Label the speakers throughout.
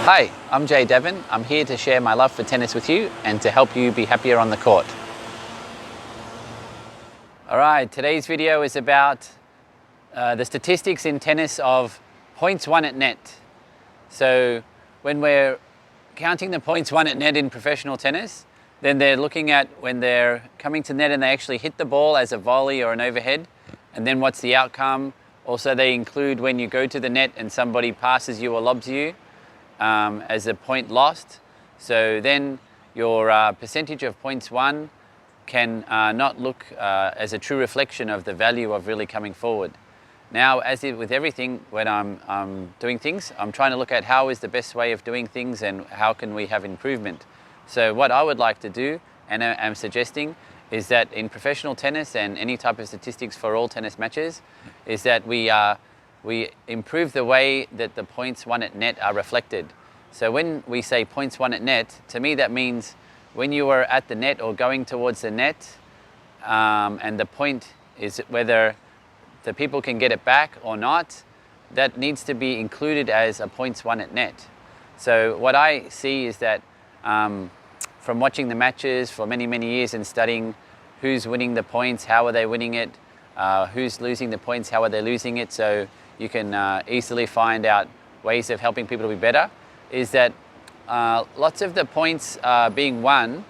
Speaker 1: Hi, I'm Davern. I'm here to share my love for tennis with you and to help you be happier on the court. All right, today's video is about the statistics in tennis of points won at net. So when we're counting the points won at net in professional tennis, then they're looking at when they're coming to net and they actually hit the ball as a volley or an overhead, and then what's the outcome. Also, they include when you go to the net and somebody passes you or lobs you as a point lost. So then your percentage of points won can not look as a true reflection of the value of really coming forward. Now, as with everything, when I'm doing things, I'm trying to look at how is the best way of doing things and how can we have improvement. So what I would like to do, and I'm suggesting, is that in professional tennis and any type of statistics for all tennis matches, is that we improve the way that the points won at net are reflected. So when we say points won at net, to me that means when you are at the net or going towards the net, and the point is whether the people can get it back or not, that needs to be included as a points won at net. So what I see is that from watching the matches for many, many years and studying who's winning the points, how are they winning it, who's losing the points, how are they losing it, so you can easily find out ways of helping people to be better, is that lots of the points are being won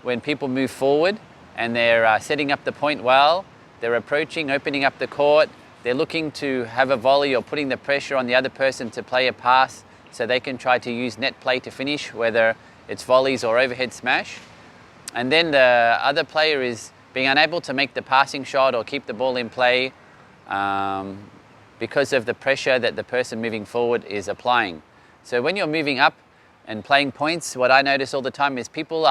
Speaker 1: when people move forward and they're setting up the point well, they're approaching, opening up the court, they're looking to have a volley or putting the pressure on the other person to play a pass so they can try to use net play to finish, whether it's volleys or overhead smash. And then the other player is being unable to make the passing shot or keep the ball in play because of the pressure that the person moving forward is applying. So when you're moving up and playing points, what I notice all the time is people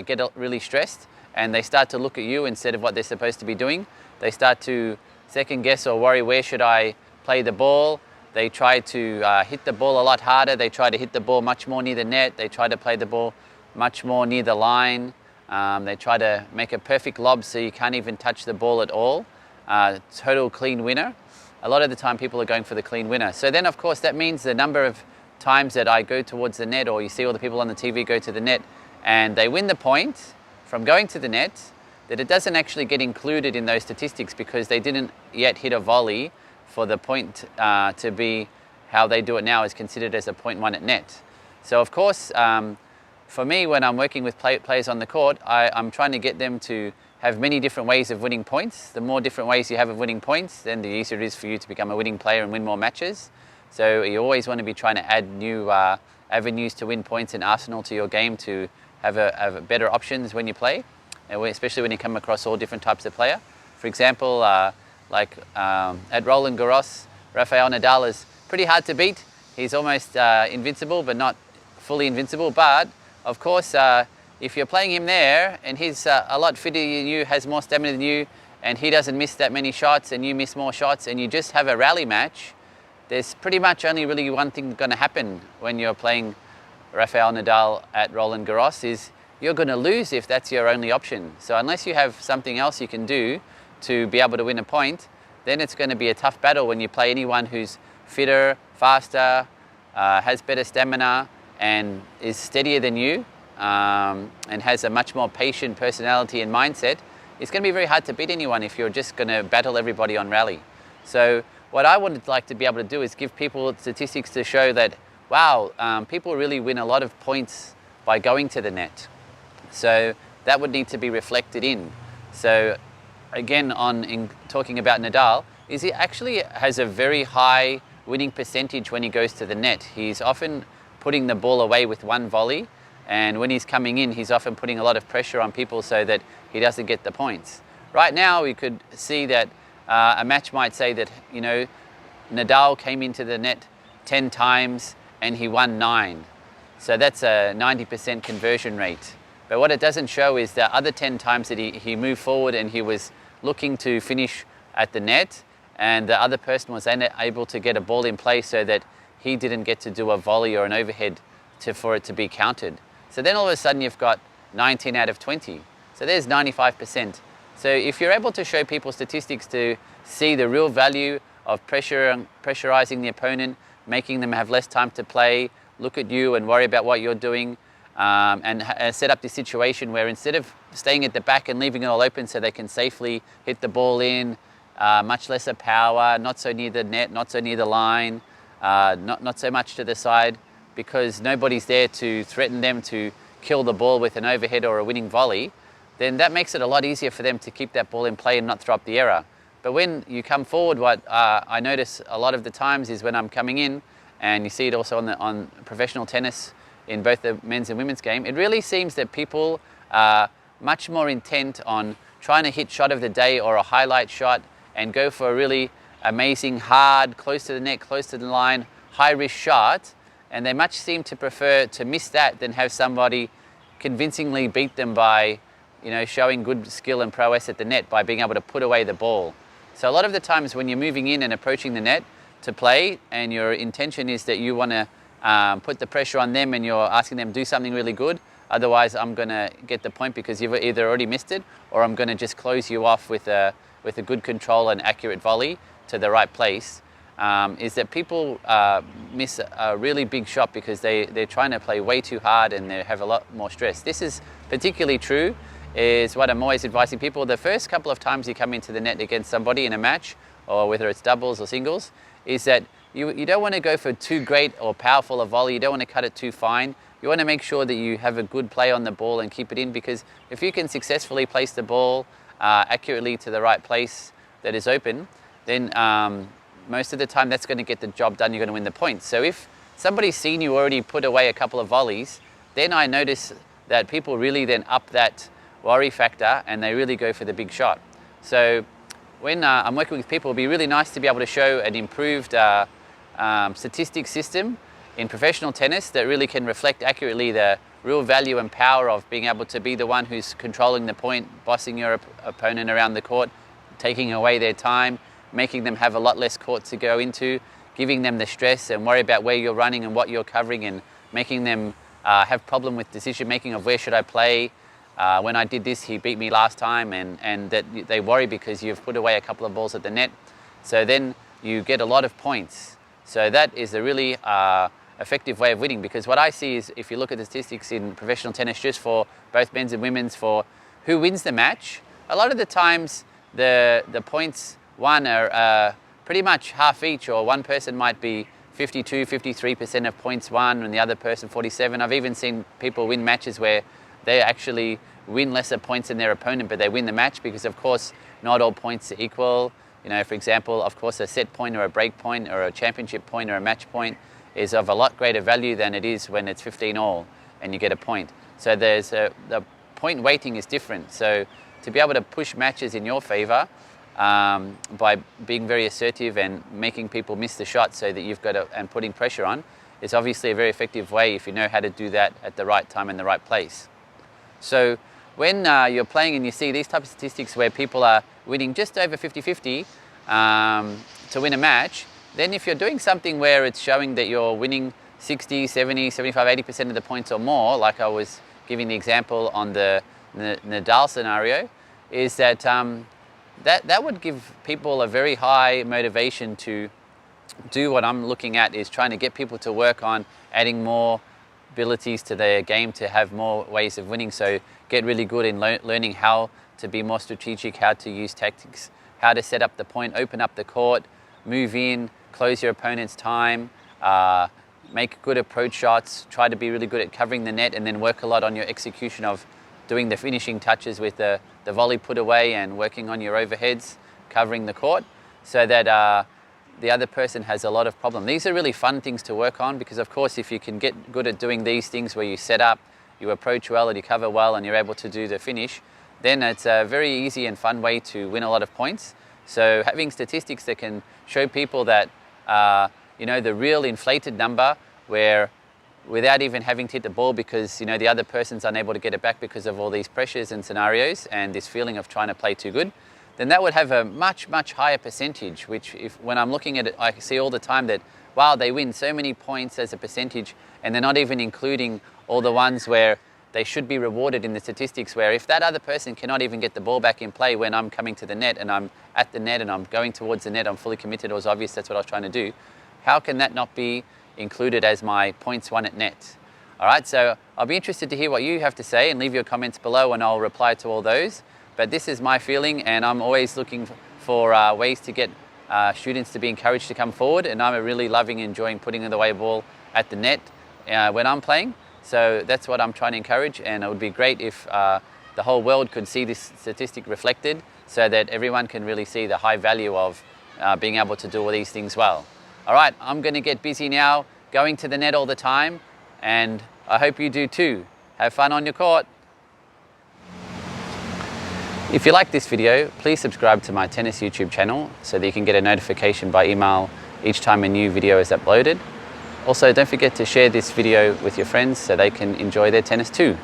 Speaker 1: get really stressed and they start to look at you instead of what they're supposed to be doing. They start to second guess or worry, where should I play the ball? They try to hit the ball a lot harder. They try to hit the ball much more near the net. They try to play the ball much more near the line. They try to make a perfect lob so you can't even touch the ball at all. Total clean winner. A lot of the time people are going for the clean winner. So then of course that means the number of times that I go towards the net, or you see all the people on the TV go to the net and they win the point from going to the net, that it doesn't actually get included in those statistics because they didn't yet hit a volley for the point to be how they do it now is considered as a point won at net. So of course, for me, when I'm working with players on the court, I'm trying to get them to have many different ways of winning points. The more different ways you have of winning points, then the easier it is for you to become a winning player and win more matches. So you always want to be trying to add new avenues to win points and arsenal to your game to have better options when you play, and especially when you come across all different types of player. For example, at Roland Garros, Rafael Nadal is pretty hard to beat. He's almost invincible, but not fully invincible. But of course, if you're playing him there and he's a lot fitter than you, has more stamina than you, and he doesn't miss that many shots and you miss more shots and you just have a rally match, there's pretty much only really one thing going to happen when you're playing Rafael Nadal at Roland Garros is you're going to lose if that's your only option. So unless you have something else you can do to be able to win a point, then it's going to be a tough battle when you play anyone who's fitter, faster, has better stamina and is steadier than you, and has a much more patient personality and mindset. It's going to be very hard to beat anyone if you're just going to battle everybody on rally. So what I would like to be able to do is give people statistics to show that, wow, people really win a lot of points by going to the net. So that would need to be reflected in. So again, in talking about Nadal, is he actually has a very high winning percentage when he goes to the net. He's often putting the ball away with one volley, and when he's coming in, he's often putting a lot of pressure on people so that he doesn't get the points. Right now, we could see that a match might say that, you know, Nadal came into the net 10 times and he won 9. So that's a 90% conversion rate. But what it doesn't show is the other 10 times that he moved forward and he was looking to finish at the net, and the other person was able to get a ball in play so that he didn't get to do a volley or an overhead for it to be counted. So then all of a sudden you've got 19 out of 20. So there's 95%. So if you're able to show people statistics to see the real value of pressurizing the opponent, making them have less time to play, look at you and worry about what you're doing, and set up this situation where instead of staying at the back and leaving it all open so they can safely hit the ball in, much lesser power, not so near the net, not so near the line, not so much to the side, because nobody's there to threaten them to kill the ball with an overhead or a winning volley, then that makes it a lot easier for them to keep that ball in play and not throw up the error. But when you come forward, what I notice a lot of the times is when I'm coming in, and you see it also on professional tennis in both the men's and women's game, it really seems that people are much more intent on trying to hit shot of the day or a highlight shot and go for a really amazing, hard, close to the net, close to the line, high risk shot, and they much seem to prefer to miss that than have somebody convincingly beat them by, showing good skill and prowess at the net by being able to put away the ball. So a lot of the times when you're moving in and approaching the net to play, and your intention is that you want to put the pressure on them and you're asking them to do something really good, otherwise I'm going to get the point because you've either already missed it, or I'm going to just close you off with a good control and accurate volley to the right place, is that people miss a really big shot because they're trying to play way too hard and they have a lot more stress. This is particularly true, is what I'm always advising people. The first couple of times you come into the net against somebody in a match, or whether it's doubles or singles, is that you don't want to go for too great or powerful a volley. You don't want to cut it too fine. You want to make sure that you have a good play on the ball and keep it in, because if you can successfully place the ball accurately to the right place that is open, then most of the time that's going to get the job done. You're going to win the point. So if somebody's seen you already put away a couple of volleys, then I notice that people really then up that worry factor and they really go for the big shot. So when I'm working with people, it'd be really nice to be able to show an improved statistics system in professional tennis that really can reflect accurately the real value and power of being able to be the one who's controlling the point, bossing your opponent around the court, taking away their time, making them have a lot less court to go into, giving them the stress and worry about where you're running and what you're covering, and making them have problem with decision making of where should I play. When I did this, he beat me last time, and that they worry because you've put away a couple of balls at the net. So then you get a lot of points. So that is a really effective way of winning, because what I see is, if you look at the statistics in professional tennis, just for both men's and women's, for who wins the match, a lot of the times the points won are pretty much half each, or one person might be 52, 53% of points won and the other person 47. I've even seen people win matches where they actually win lesser points than their opponent, but they win the match because, of course, not all points are equal. For example, of course, a set point or a break point or a championship point or a match point is of a lot greater value than it is when it's 15 all and you get a point. So the point weighting is different. So to be able to push matches in your favor by being very assertive and making people miss the shot so that you've got and putting pressure on, is obviously a very effective way if you know how to do that at the right time in the right place. So when you're playing and you see these types of statistics where people are winning just over 50-50 to win a match, then if you're doing something where it's showing that you're winning 60, 70, 75, 80% of the points or more, like I was giving the example on the Nadal scenario, is that that would give people a very high motivation to do what I'm looking at, is trying to get people to work on adding more abilities to their game to have more ways of winning. So get really good in learning how to be more strategic, how to use tactics, how to set up the point, open up the court, move in, close your opponent's time, make good approach shots, try to be really good at covering the net, and then work a lot on your execution of doing the finishing touches with the volley put away and working on your overheads, covering the court, so that the other person has a lot of problem. These are really fun things to work on, because of course if you can get good at doing these things where you set up, you approach well and you cover well and you're able to do the finish, then it's a very easy and fun way to win a lot of points. So having statistics that can show people that the real inflated number, where without even having to hit the ball because the other person's unable to get it back because of all these pressures and scenarios and this feeling of trying to play too good, then that would have a much, much higher percentage, which when I'm looking at it, I see all the time that, wow, they win so many points as a percentage, and they're not even including all the ones where they should be rewarded in the statistics, where if that other person cannot even get the ball back in play when I'm coming to the net and I'm at the net and I'm going towards the net, I'm fully committed, it was obvious that's what I was trying to do, how can that not be included as my points won at net. All right, so I'll be interested to hear what you have to say, and leave your comments below and I'll reply to all those. But this is my feeling, and I'm always looking for ways to get students to be encouraged to come forward, and I'm really loving and enjoying putting the away ball at the net when I'm playing. So that's what I'm trying to encourage, and it would be great if the whole world could see this statistic reflected, so that everyone can really see the high value of being able to do all these things well. All right, I'm going to get busy now, going to the net all the time, and I hope you do too. Have fun on your court. If you like this video, please subscribe to my tennis YouTube channel so that you can get a notification by email each time a new video is uploaded. Also, don't forget to share this video with your friends so they can enjoy their tennis too.